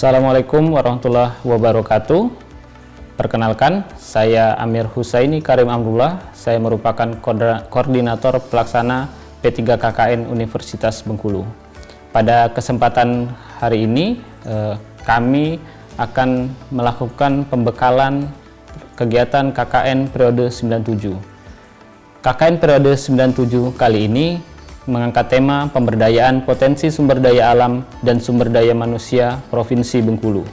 Assalamualaikum warahmatullahi wabarakatuh. Perkenalkan, saya Amir Husaini Karim Amrullah. Saya merupakan koordinator pelaksana P3 KKN Universitas Bengkulu. Pada kesempatan hari ini, kami akan melakukan pembekalan kegiatan KKN periode 97. KKN periode 97 kali ini mengangkat tema pemberdayaan potensi sumber daya alam dan sumber daya manusia Provinsi Bengkulu.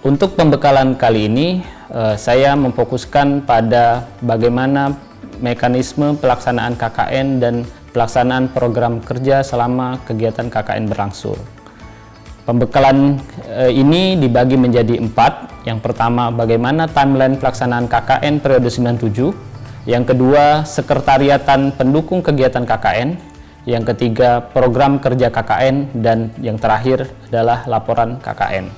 Untuk pembekalan kali ini, saya memfokuskan pada bagaimana mekanisme pelaksanaan KKN dan pelaksanaan program kerja selama kegiatan KKN berlangsung. Pembekalan ini dibagi menjadi 4. Yang pertama, bagaimana timeline pelaksanaan KKN periode 97. Yang kedua, sekretariatan pendukung kegiatan KKN. Yang ketiga, program kerja KKN. Dan yang terakhir adalah laporan KKN.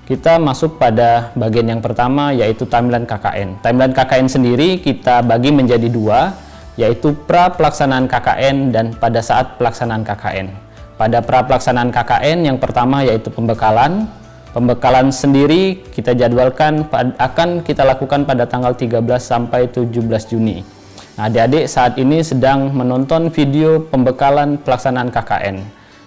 Kita masuk pada bagian yang pertama, yaitu timeline KKN. Timeline KKN sendiri kita bagi menjadi 2, yaitu pra pelaksanaan KKN dan pada saat pelaksanaan KKN. Pada pra pelaksanaan KKN yang pertama yaitu pembekalan. Pembekalan sendiri kita jadwalkan akan kita lakukan pada tanggal 13 sampai 17 Juni. Nah, adik-adik saat ini sedang menonton video pembekalan pelaksanaan KKN.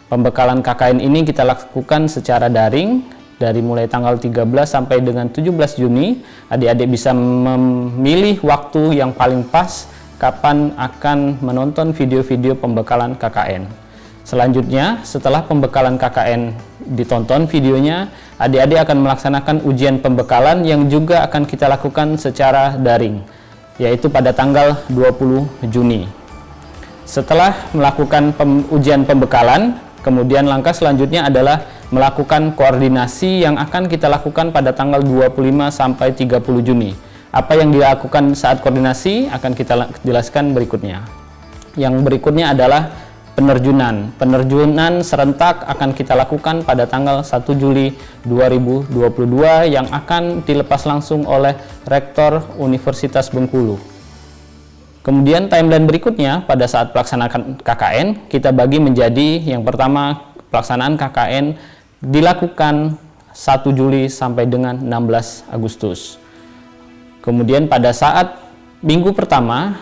Pembekalan KKN ini kita lakukan secara daring dari mulai tanggal 13 sampai dengan 17 Juni. Adik-adik bisa memilih waktu yang paling pas kapan akan menonton video-video pembekalan KKN. Selanjutnya, setelah pembekalan KKN ditonton videonya, adik-adik akan melaksanakan ujian pembekalan yang juga akan kita lakukan secara daring, yaitu pada tanggal 20 Juni. Setelah melakukan ujian pembekalan, kemudian langkah selanjutnya adalah melakukan koordinasi yang akan kita lakukan pada tanggal 25 sampai 30 Juni. Apa yang dilakukan saat koordinasi akan kita jelaskan berikutnya. Yang berikutnya adalah penerjunan. Penerjunan serentak akan kita lakukan pada tanggal 1 Juli 2022 yang akan dilepas langsung oleh Rektor Universitas Bengkulu. Kemudian timeline berikutnya pada saat pelaksanaan KKN kita bagi menjadi yang pertama, pelaksanaan KKN dilakukan 1 Juli sampai dengan 16 Agustus. Kemudian pada saat minggu pertama,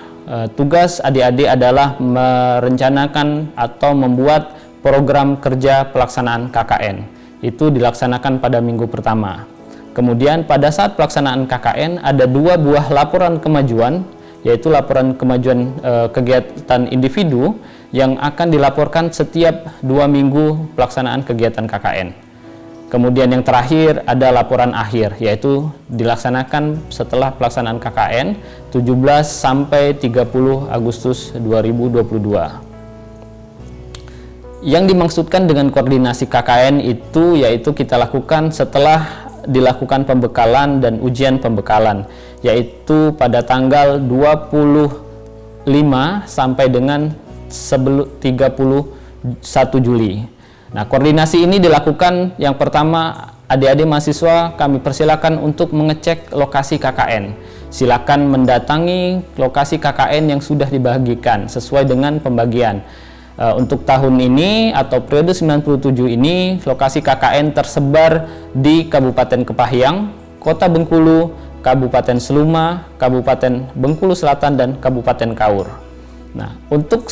tugas adik-adik adalah merencanakan atau membuat program kerja pelaksanaan KKN. Itu dilaksanakan pada minggu pertama. Kemudian pada saat pelaksanaan KKN ada 2 buah laporan kemajuan, yaitu laporan kemajuan kegiatan individu yang akan dilaporkan setiap 2 minggu pelaksanaan kegiatan KKN. Kemudian yang terakhir ada laporan akhir, yaitu dilaksanakan setelah pelaksanaan KKN 17 sampai 30 Agustus 2022. Yang dimaksudkan dengan koordinasi KKN itu yaitu kita lakukan setelah dilakukan pembekalan dan ujian pembekalan, yaitu pada tanggal 25 sampai dengan 31 Juli. Nah, koordinasi ini dilakukan yang pertama, adik-adik mahasiswa kami persilakan untuk mengecek lokasi KKN. Silakan mendatangi lokasi KKN yang sudah dibagikan sesuai dengan pembagian. Untuk tahun ini atau periode 97 ini, lokasi KKN tersebar di Kabupaten Kepahyang, Kota Bengkulu, Kabupaten Seluma, Kabupaten Bengkulu Selatan, dan Kabupaten Kaur. Nah, untuk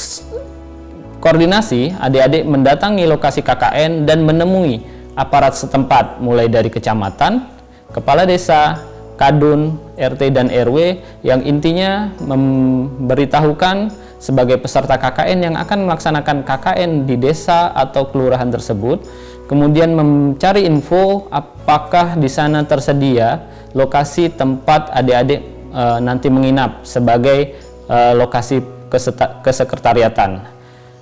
koordinasi, adik-adik mendatangi lokasi KKN dan menemui aparat setempat mulai dari kecamatan, kepala desa, kadun, RT dan RW yang intinya memberitahukan sebagai peserta KKN yang akan melaksanakan KKN di desa atau kelurahan tersebut, kemudian mencari info apakah di sana tersedia lokasi tempat adik-adik nanti menginap sebagai lokasi kesekretariatan.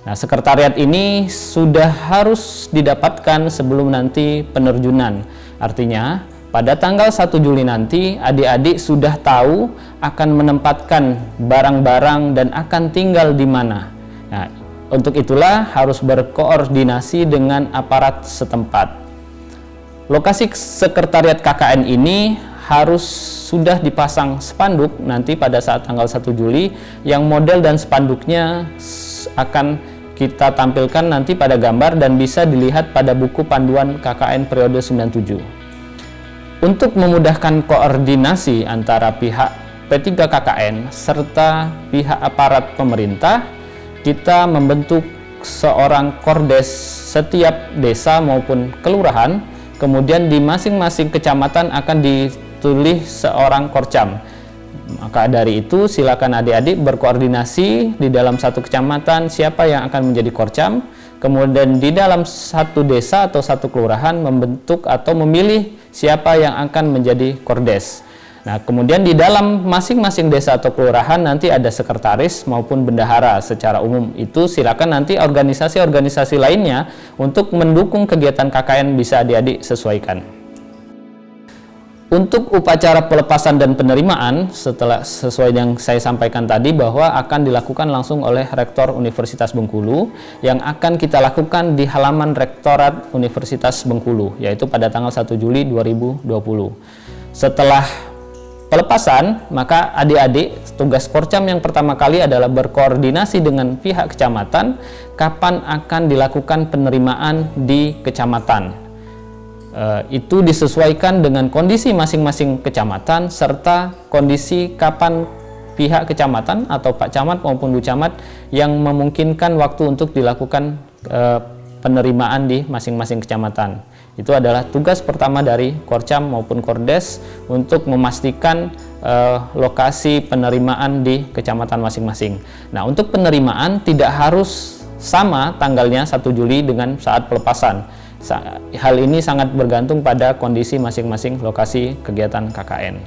Nah, sekretariat ini sudah harus didapatkan sebelum nanti penerjunan. Artinya, pada tanggal 1 Juli nanti, adik-adik sudah tahu akan menempatkan barang-barang dan akan tinggal di mana. Nah, untuk itulah harus berkoordinasi dengan aparat setempat. Lokasi sekretariat KKN ini harus sudah dipasang spanduk nanti pada saat tanggal 1 Juli yang model dan spanduknya akan kita tampilkan nanti pada gambar dan bisa dilihat pada buku panduan KKN periode 97. Untuk memudahkan koordinasi antara pihak P3 KKN serta pihak aparat pemerintah, kita membentuk seorang kordes setiap desa maupun kelurahan, kemudian di masing-masing kecamatan akan ditulis seorang korcam. Maka dari itu silakan adik-adik berkoordinasi di dalam satu kecamatan siapa yang akan menjadi korcam, kemudian di dalam satu desa atau satu kelurahan membentuk atau memilih siapa yang akan menjadi kordes. Nah, kemudian di dalam masing-masing desa atau kelurahan nanti ada sekretaris maupun bendahara secara umum. Itu silakan nanti organisasi-organisasi lainnya untuk mendukung kegiatan KKN bisa adik-adik sesuaikan. Untuk upacara pelepasan dan penerimaan, setelah sesuai yang saya sampaikan tadi bahwa akan dilakukan langsung oleh Rektor Universitas Bengkulu, yang akan kita lakukan di halaman Rektorat Universitas Bengkulu, yaitu pada tanggal 1 Juli 2020. Setelah pelepasan, maka adik-adik tugas korcam yang pertama kali adalah berkoordinasi dengan pihak kecamatan kapan akan dilakukan penerimaan di kecamatan. Itu disesuaikan dengan kondisi masing-masing kecamatan serta kondisi kapan pihak kecamatan atau Pak Camat maupun Bu Camat yang memungkinkan waktu untuk dilakukan penerimaan di masing-masing kecamatan. Itu adalah tugas pertama dari korcam maupun kordes untuk memastikan lokasi penerimaan di kecamatan masing-masing. Nah, untuk penerimaan tidak harus sama tanggalnya 1 Juli dengan saat pelepasan. Hal ini sangat bergantung pada kondisi masing-masing lokasi kegiatan KKN.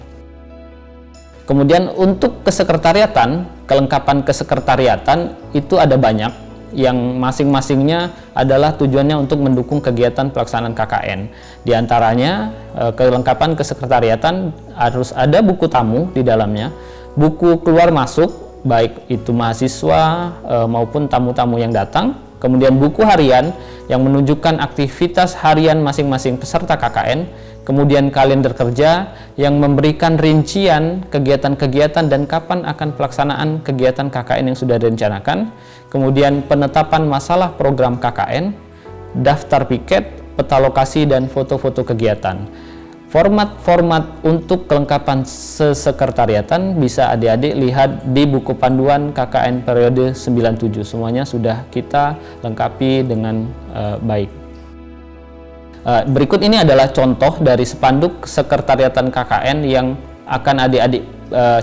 Kemudian untuk kesekretariatan, kelengkapan kesekretariatan itu ada banyak yang masing-masingnya adalah tujuannya untuk mendukung kegiatan pelaksanaan KKN. Di antaranya kelengkapan kesekretariatan harus ada buku tamu di dalamnya, buku keluar masuk baik itu mahasiswa maupun tamu-tamu yang datang, kemudian buku harian yang menunjukkan aktivitas harian masing-masing peserta KKN, kemudian kalender kerja yang memberikan rincian kegiatan-kegiatan dan kapan akan pelaksanaan kegiatan KKN yang sudah direncanakan, kemudian penetapan masalah program KKN, daftar piket, peta lokasi, dan foto-foto kegiatan. Format-format untuk kelengkapan sesekretariatan bisa adik-adik lihat di buku panduan KKN periode 97. Semuanya sudah kita lengkapi dengan baik. Berikut ini adalah contoh dari spanduk sekretariatan KKN yang akan adik-adik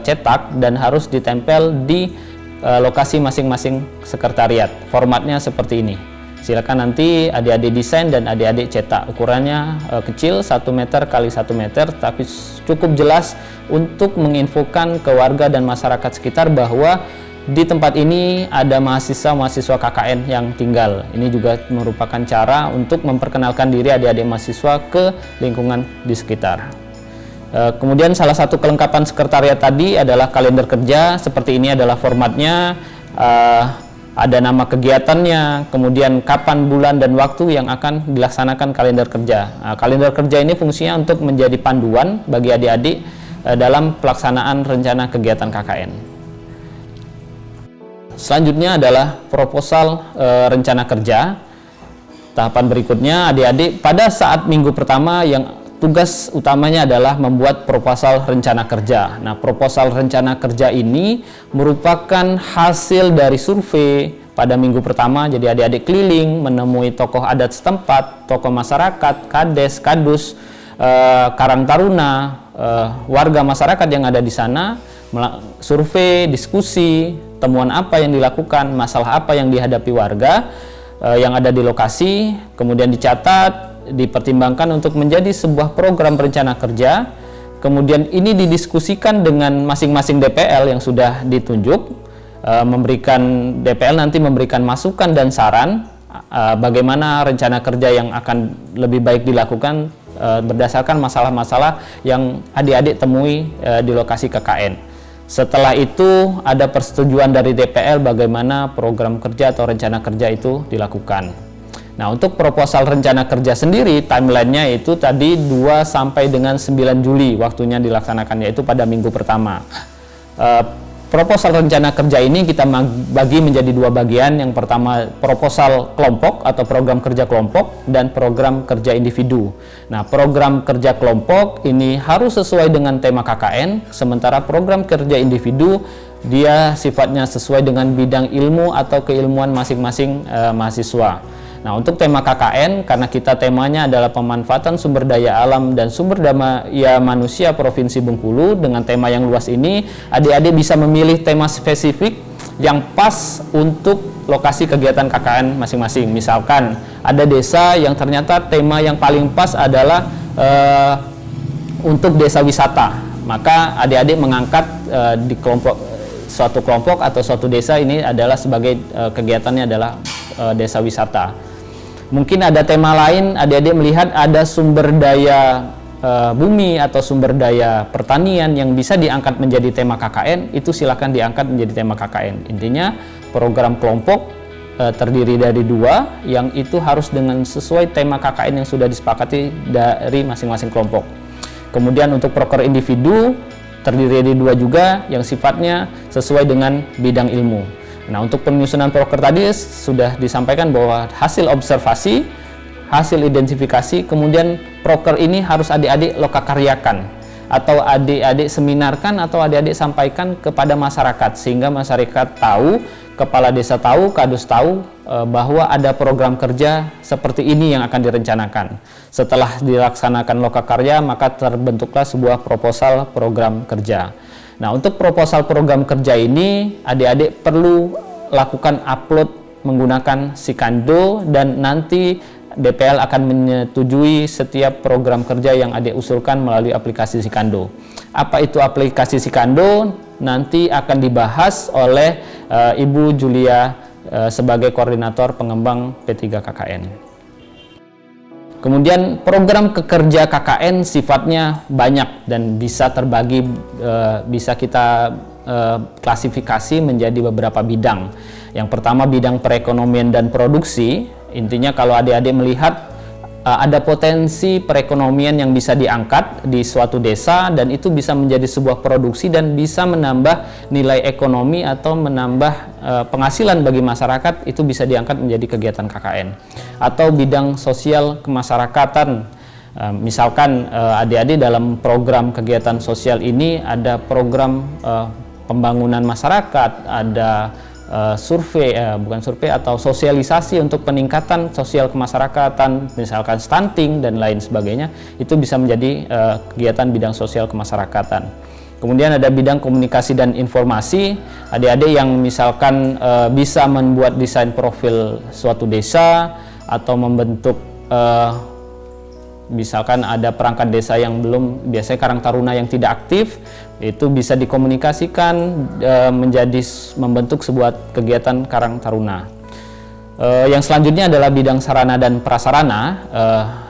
cetak dan harus ditempel di lokasi masing-masing sekretariat. Formatnya seperti ini. Silakan nanti adik-adik desain dan adik-adik cetak. Ukurannya kecil 1 meter kali 1 meter, tapi cukup jelas untuk menginfokan ke warga dan masyarakat sekitar bahwa di tempat ini ada mahasiswa-mahasiswa KKN yang tinggal. Ini juga merupakan cara untuk memperkenalkan diri adik-adik mahasiswa ke lingkungan di sekitar. Kemudian salah satu kelengkapan sekretariat tadi adalah kalender kerja. Seperti ini adalah formatnya. Ada nama kegiatannya, kemudian kapan, bulan, dan waktu yang akan dilaksanakan kalender kerja. Nah, kalender kerja ini fungsinya untuk menjadi panduan bagi adik-adik dalam pelaksanaan rencana kegiatan KKN. Selanjutnya adalah proposal rencana kerja. Tahapan berikutnya adik-adik pada saat minggu pertama yang tugas utamanya adalah membuat proposal rencana kerja. Nah, proposal rencana kerja ini merupakan hasil dari survei pada minggu pertama. Jadi adik-adik keliling menemui tokoh adat setempat, tokoh masyarakat, kades, kadus, karang taruna, warga masyarakat yang ada di sana, survei, diskusi, temuan apa yang dilakukan, masalah apa yang dihadapi warga yang ada di lokasi, kemudian dicatat, dipertimbangkan untuk menjadi sebuah program rencana kerja. Kemudian ini didiskusikan dengan masing-masing DPL yang sudah ditunjuk, DPL nanti memberikan masukan dan saran bagaimana rencana kerja yang akan lebih baik dilakukan berdasarkan masalah-masalah yang adik-adik temui di lokasi KKN. Setelah itu ada persetujuan dari DPL bagaimana program kerja atau rencana kerja itu dilakukan. Nah, untuk proposal rencana kerja sendiri, timelinenya itu tadi 2 sampai dengan 9 Juli waktunya dilaksanakan, yaitu pada minggu pertama. proposal rencana kerja ini kita bagi menjadi dua bagian. Yang pertama proposal kelompok atau program kerja kelompok dan program kerja individu. Nah, program kerja kelompok ini harus sesuai dengan tema KKN, sementara program kerja individu dia sifatnya sesuai dengan bidang ilmu atau keilmuan masing-masing mahasiswa. Nah, untuk tema KKN, karena kita temanya adalah pemanfaatan sumber daya alam dan sumber daya manusia Provinsi Bengkulu, dengan tema yang luas ini, adik-adik bisa memilih tema spesifik yang pas untuk lokasi kegiatan KKN masing-masing. Misalkan ada desa yang ternyata tema yang paling pas adalah untuk desa wisata, maka adik-adik mengangkat di suatu kelompok atau suatu desa ini adalah sebagai kegiatannya adalah desa wisata. Mungkin ada tema lain, adik-adik melihat ada sumber daya bumi atau sumber daya pertanian yang bisa diangkat menjadi tema KKN, itu silakan diangkat menjadi tema KKN. Intinya program kelompok terdiri dari dua, yang itu harus dengan sesuai tema KKN yang sudah disepakati dari masing-masing kelompok. Kemudian untuk proker individu terdiri dari dua juga, yang sifatnya sesuai dengan bidang ilmu. Nah, untuk penyusunan proker tadi sudah disampaikan bahwa hasil observasi, hasil identifikasi, kemudian proker ini harus adik-adik lokakaryakan atau adik-adik seminarkan atau adik-adik sampaikan kepada masyarakat, sehingga masyarakat tahu, kepala desa tahu, kadus tahu bahwa ada program kerja seperti ini yang akan direncanakan. Setelah dilaksanakan lokakarya, maka terbentuklah sebuah proposal program kerja. Nah, untuk proposal program kerja ini, adik-adik perlu lakukan upload menggunakan Sikando, dan nanti DPL akan menyetujui setiap program kerja yang adik usulkan melalui aplikasi Sikando. Apa itu aplikasi Sikando? Nanti akan dibahas oleh Ibu Julia sebagai koordinator pengembang P3 KKN. Kemudian program kerja KKN sifatnya banyak dan bisa terbagi, bisa kita klasifikasi menjadi beberapa bidang. Yang pertama bidang perekonomian dan produksi. Intinya kalau adik-adik melihat ada potensi perekonomian yang bisa diangkat di suatu desa, dan itu bisa menjadi sebuah produksi dan bisa menambah nilai ekonomi atau menambah penghasilan bagi masyarakat, itu bisa diangkat menjadi kegiatan KKN. Atau bidang sosial kemasyarakatan, misalkan adik-adik dalam program kegiatan sosial ini ada program pembangunan masyarakat, ada survei, bukan survei atau sosialisasi untuk peningkatan sosial kemasyarakatan, misalkan stunting dan lain sebagainya, itu bisa menjadi kegiatan bidang sosial kemasyarakatan. Kemudian ada bidang komunikasi dan informasi, adik-adik yang misalkan bisa membuat desain profil suatu desa atau membentuk misalkan ada perangkat desa yang belum, biasanya Karang Taruna yang tidak aktif, itu bisa dikomunikasikan menjadi membentuk sebuah kegiatan Karang Taruna. Yang selanjutnya adalah bidang sarana dan prasarana.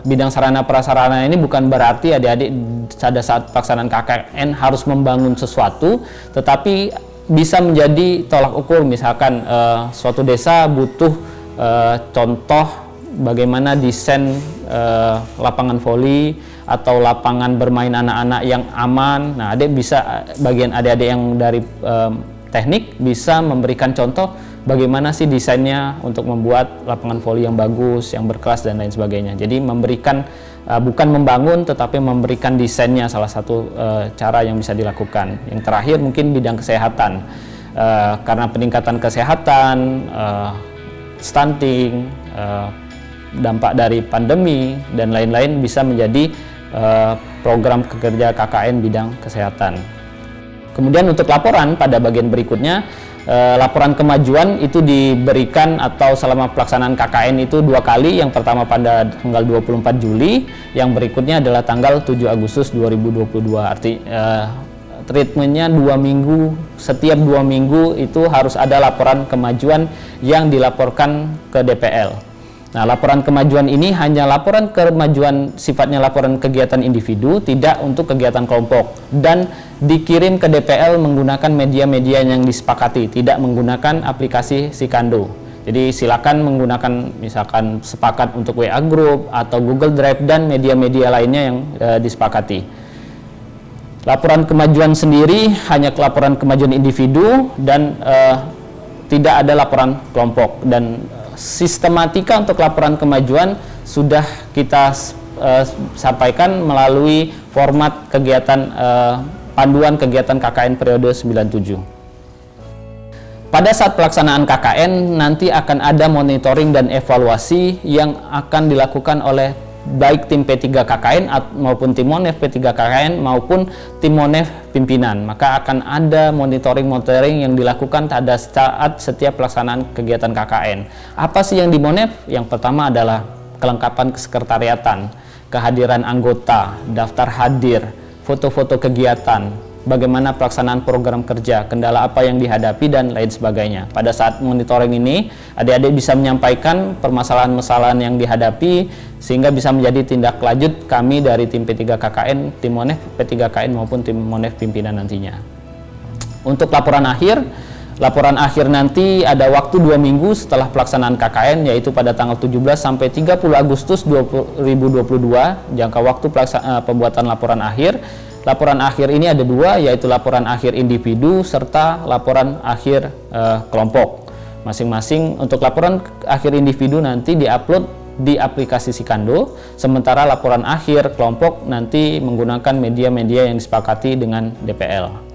Bidang sarana prasarana ini bukan berarti adik-adik pada saat pelaksanaan KKN harus membangun sesuatu, tetapi bisa menjadi tolak ukur. Misalkan suatu desa butuh contoh bagaimana desain lapangan voli atau lapangan bermain anak-anak yang aman. Nah, bagian adik-adik yang dari teknik bisa memberikan contoh bagaimana sih desainnya untuk membuat lapangan voli yang bagus, yang berkelas dan lain sebagainya. Jadi memberikan bukan membangun tetapi memberikan desainnya, salah satu cara yang bisa dilakukan. Yang terakhir mungkin bidang kesehatan. Karena peningkatan kesehatan, stunting, dampak dari pandemi dan lain-lain bisa menjadi program kerja KKN bidang kesehatan. Kemudian untuk laporan pada bagian berikutnya, laporan kemajuan itu diberikan atau selama pelaksanaan KKN itu 2 kali. Yang pertama pada tanggal 24 Juli, yang berikutnya adalah tanggal 7 Agustus 2022. Treatmentnya 2 minggu, setiap 2 minggu itu harus ada laporan kemajuan yang dilaporkan ke DPL. Nah, laporan kemajuan ini hanya laporan kemajuan, sifatnya laporan kegiatan individu, tidak untuk kegiatan kelompok, dan dikirim ke DPL menggunakan media-media yang disepakati, tidak menggunakan aplikasi Sikando. Jadi silakan menggunakan misalkan sepakat untuk WA Group atau Google Drive dan media-media lainnya yang disepakati. Laporan kemajuan sendiri hanya laporan kemajuan individu dan tidak ada laporan kelompok, dan sistematika untuk laporan kemajuan sudah kita sampaikan melalui format kegiatan panduan kegiatan KKN periode 97. Pada saat pelaksanaan KKN nanti akan ada monitoring dan evaluasi yang akan dilakukan oleh baik tim P3 KKN maupun tim Monef P3 KKN maupun tim Monef pimpinan. Maka akan ada monitoring yang dilakukan pada saat setiap pelaksanaan kegiatan KKN. Apa sih yang di Monef? Yang pertama adalah kelengkapan kesekretariatan, kehadiran anggota, daftar hadir, foto-foto kegiatan, bagaimana pelaksanaan program kerja, kendala apa yang dihadapi, dan lain sebagainya. Pada saat monitoring ini, adik-adik bisa menyampaikan permasalahan-permasalahan yang dihadapi, sehingga bisa menjadi tindak lanjut kami dari tim P3 KKN, tim Monef P3 KKN maupun tim Monef pimpinan nantinya. Untuk laporan akhir nanti ada waktu 2 minggu setelah pelaksanaan KKN, yaitu pada tanggal 17 sampai 30 Agustus 2022, jangka waktu pembuatan laporan akhir. Laporan akhir ini ada 2, yaitu laporan akhir individu serta laporan akhir kelompok. Masing-masing untuk laporan akhir individu nanti diupload di aplikasi Sikando, sementara laporan akhir kelompok nanti menggunakan media-media yang disepakati dengan DPL.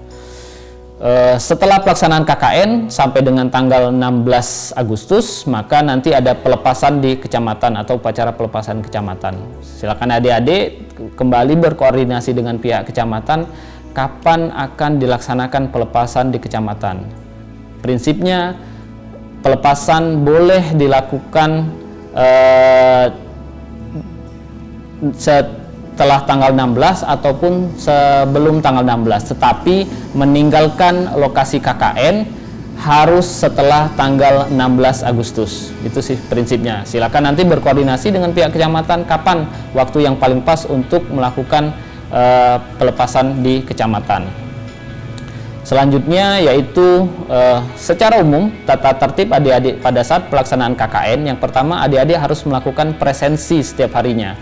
Setelah pelaksanaan KKN sampai dengan tanggal 16 Agustus, maka nanti ada pelepasan di kecamatan atau upacara pelepasan kecamatan. Silakan adik-adik kembali berkoordinasi dengan pihak kecamatan kapan akan dilaksanakan pelepasan di kecamatan. Prinsipnya pelepasan boleh dilakukan setelah tanggal 16 ataupun sebelum tanggal 16, tetapi meninggalkan lokasi KKN harus setelah tanggal 16 Agustus. Itu sih prinsipnya. Silakan nanti berkoordinasi dengan pihak kecamatan kapan waktu yang paling pas untuk melakukan pelepasan di kecamatan. Selanjutnya yaitu secara umum tata tertib adik-adik pada saat pelaksanaan KKN. Yang pertama, adik-adik harus melakukan presensi setiap harinya.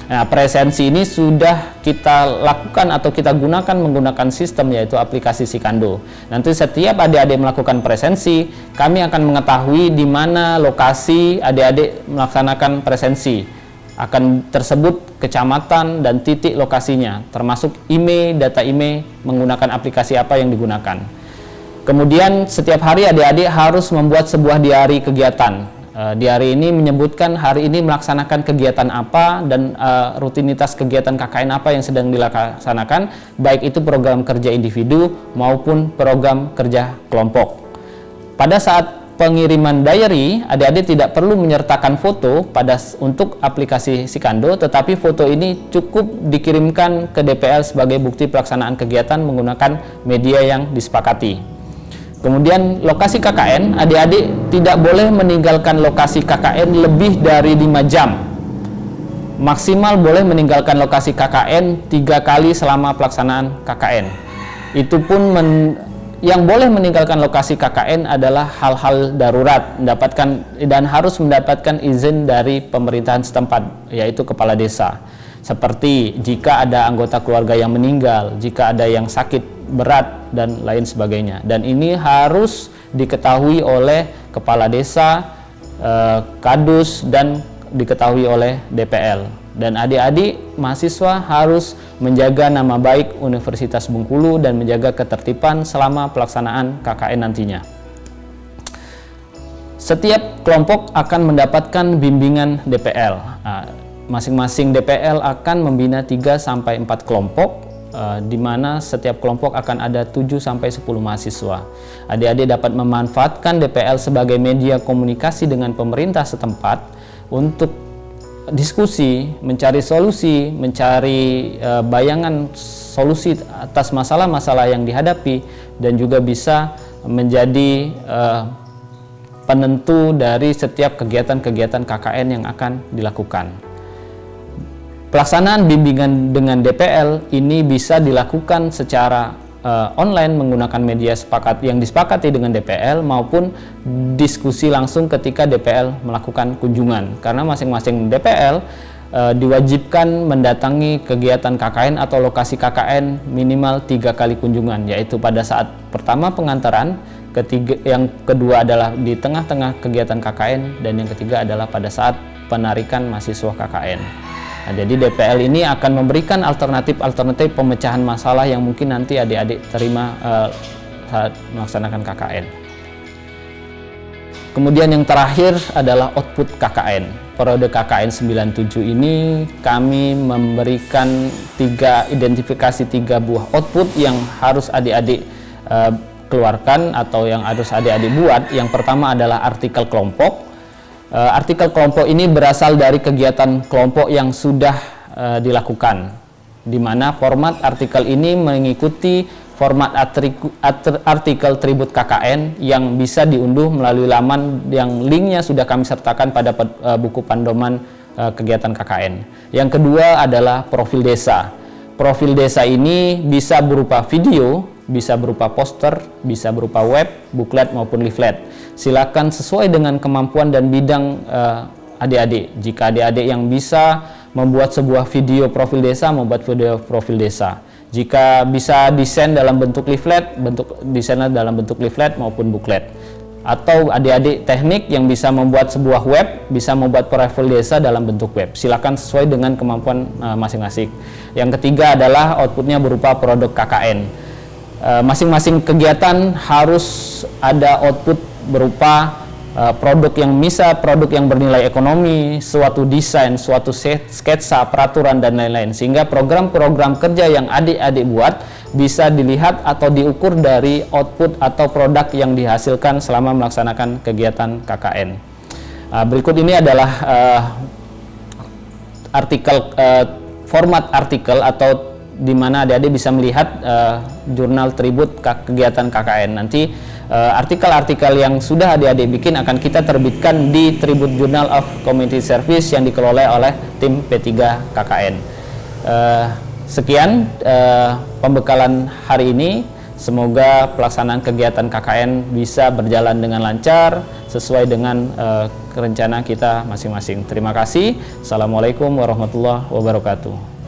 Nah, presensi ini sudah kita lakukan atau kita gunakan menggunakan sistem, yaitu aplikasi Sikando. Nanti setiap adik-adik melakukan presensi, kami akan mengetahui di mana lokasi adik-adik melaksanakan presensi. Akan tersebut kecamatan dan titik lokasinya, termasuk IMEI, data IMEI, menggunakan aplikasi apa yang digunakan. Kemudian setiap hari adik-adik harus membuat sebuah diari kegiatan. Diari ini menyebutkan hari ini melaksanakan kegiatan apa dan rutinitas kegiatan KKN apa yang sedang dilaksanakan, baik itu program kerja individu maupun program kerja kelompok. Pada saat pengiriman diary, adik-adik tidak perlu menyertakan foto untuk aplikasi Sikando, tetapi foto ini cukup dikirimkan ke DPL sebagai bukti pelaksanaan kegiatan menggunakan media yang disepakati. Kemudian lokasi KKN, adik-adik tidak boleh meninggalkan lokasi KKN lebih dari 5 jam. Maksimal boleh meninggalkan lokasi KKN 3 kali selama pelaksanaan KKN. Itu pun yang boleh meninggalkan lokasi KKN adalah hal-hal darurat, dan harus mendapatkan izin dari pemerintahan setempat, yaitu kepala desa. Seperti jika ada anggota keluarga yang meninggal, jika ada yang sakit berat, dan lain sebagainya. Dan ini harus diketahui oleh kepala desa, kadus, dan diketahui oleh DPL. Dan adik-adik mahasiswa harus menjaga nama baik Universitas Bengkulu dan menjaga ketertiban selama pelaksanaan KKN nantinya. Setiap kelompok akan mendapatkan bimbingan DPL. Masing-masing DPL akan membina 3-4 kelompok, di mana setiap kelompok akan ada 7-10 mahasiswa. Adik-adik dapat memanfaatkan DPL sebagai media komunikasi dengan pemerintah setempat untuk diskusi, mencari solusi, mencari bayangan solusi atas masalah-masalah yang dihadapi, dan juga bisa menjadi penentu dari setiap kegiatan-kegiatan KKN yang akan dilakukan. Pelaksanaan bimbingan dengan DPL ini bisa dilakukan secara online menggunakan media yang disepakati dengan DPL, maupun diskusi langsung ketika DPL melakukan kunjungan. Karena masing-masing DPL diwajibkan mendatangi kegiatan KKN atau lokasi KKN minimal 3 kali kunjungan, yaitu pada saat pertama pengantaran, yang kedua adalah di tengah-tengah kegiatan KKN, dan yang ketiga adalah pada saat penarikan mahasiswa KKN. Nah, jadi DPL ini akan memberikan alternatif pemecahan masalah yang mungkin nanti adik-adik terima saat melaksanakan KKN. Kemudian yang terakhir adalah output KKN. Periode KKN 97 ini kami memberikan identifikasi 3 buah output yang harus adik-adik keluarkan atau yang harus adik-adik buat. Yang pertama adalah artikel kelompok. Artikel kelompok ini berasal dari kegiatan kelompok yang sudah dilakukan, di mana format artikel ini mengikuti format artikel tribut KKN yang bisa diunduh melalui laman yang linknya sudah kami sertakan pada buku pandoman kegiatan KKN. Yang kedua adalah profil desa. Profil desa ini bisa berupa video, bisa berupa poster, bisa berupa web, buklet maupun leaflet. Silakan sesuai dengan kemampuan dan bidang adik-adik. Jika adik-adik yang bisa membuat sebuah video profil desa, membuat video profil desa. Jika bisa desain dalam bentuk leaflet, desainnya dalam bentuk leaflet maupun buklet. Atau adik-adik teknik yang bisa membuat sebuah web, bisa membuat profil desa dalam bentuk web. Silakan sesuai dengan kemampuan masing-masing. Yang ketiga adalah outputnya berupa produk KKN. Masing-masing kegiatan harus ada output berupa produk yang bernilai ekonomi, suatu desain, suatu sketsa, peraturan, dan lain-lain. Sehingga program-program kerja yang adik-adik buat bisa dilihat atau diukur dari output atau produk yang dihasilkan selama melaksanakan kegiatan KKN. Berikut ini adalah format artikel atau di mana adik-adik bisa melihat jurnal tribut kegiatan KKN. Nanti artikel-artikel yang sudah adik-adik bikin akan kita terbitkan di Tribute Journal of Community Service yang dikelola oleh tim P3 KKN. Sekian pembekalan hari ini. Semoga pelaksanaan kegiatan KKN bisa berjalan dengan lancar sesuai dengan rencana kita masing-masing. Terima kasih. Assalamualaikum warahmatullahi wabarakatuh.